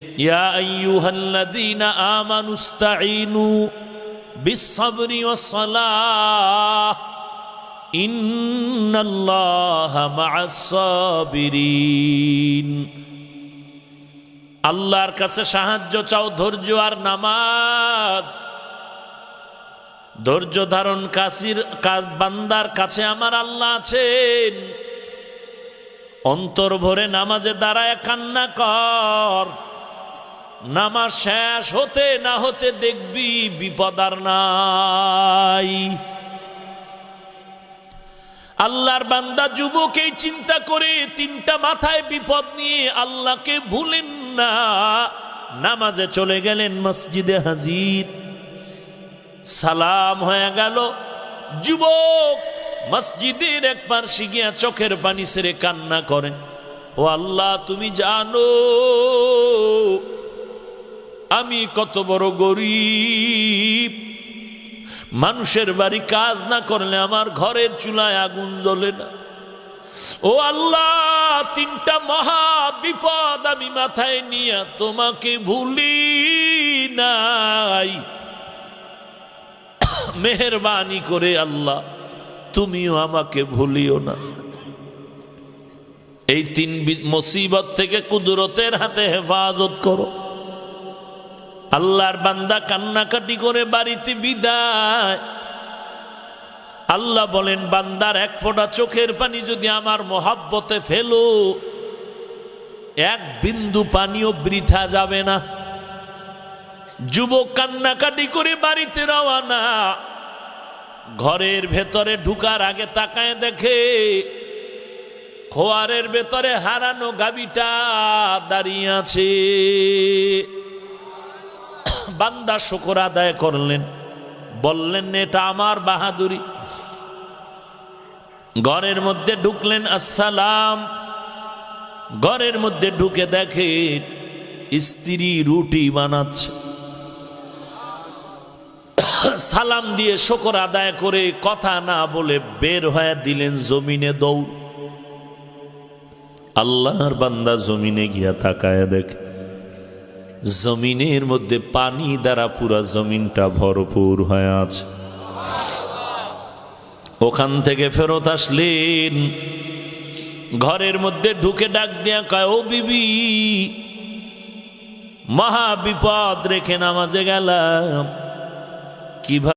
ইয়া আইয়ুহাল্লাযীনা আমানুস্তাঈনু বিস-সাবরি ওয়াস-সালাহ ইন্নাল্লাহা মা'আস-সাবিরিন। আল্লাহর কাছে সাহায্য চাও, ধৈর্য আর নামাজ। ধৈর্য ধারণ বান্দার কাছে আমার আল্লাহ আছেন। অন্তর ভরে নামাজে দাঁড়ায় কান্না কর, নামাজ শেষ হতে না হতে দেখবি বিপদ আর নাই। আল্লাহর বান্দা যুবক এই চিন্তা করে তিনটা মাথায় বিপদ নিয়ে আল্লাহকে ভুলেন না। নামাজে চলে গেলেন, মসজিদে হাজির, সালাম হয়ে গেল। যুবক মসজিদের এক পার্শ্বে গিয়া চোখের পানি ছেড়ে কান্না করেন, ও আল্লাহ তুমি জানো আমি কত বড় গরিব, মানুষের বাড়ি কাজ না করলে আমার ঘরের চুলায় আগুন জ্বলে না। ও আল্লাহ তিনটা মহা বিপদ আমি মাথায় নিয়ে তোমাকে ভুলি নাই। মেহেরবানি করে আল্লাহ তুমিও আমাকে ভুলিও না। এই তিন মুসিবত থেকে কুদরতের হাতে হেফাজত করো। আল্লাহর বান্দা কান্নাকাটি করে বাড়িতে বিদায়। আল্লাহ বলেন, বান্দার এক ফোঁটা চোখের পানি যদি আমার মহাব্বতে ফেলো, এক বিন্দু পানিও বৃথা যাবে না। যুবক কান্নাকাটি করে বাড়িতে রওয়ানা। ঘরের ভেতরে ঢুকার আগে তাকায় দেখে খোয়ারের ভেতরে হারানো গাভীটা দাঁড়িয়ে আছে। বান্দা শুকর আদায় করলেন, বললেন এটা আমার বাহাদুরি। ঘরের মধ্যে ঢুকলেন, আসসালাম। ঘরের মধ্যে ঢুকে দেখে স্ত্রী রুটি বানাচ্ছে। সালাম দিয়ে শুকর আদায় করে কথা না বলে বের হয়ে দিলেন জমিনে দৌড়। আল্লাহর বান্দা জমিনে গিয়া তাকায় দেখে জমিনের মধ্যে পানি দ্বারা পুরা জমিনটা ভরপুর হয়ে আছে। ওখান থেকে ফেরত আসলেন, ঘরের মধ্যে ঢুকে ডাক দিয়া কয়, ও বিবি, মহা বিপদ রেখে নামাজে গেলাম, কিভাবে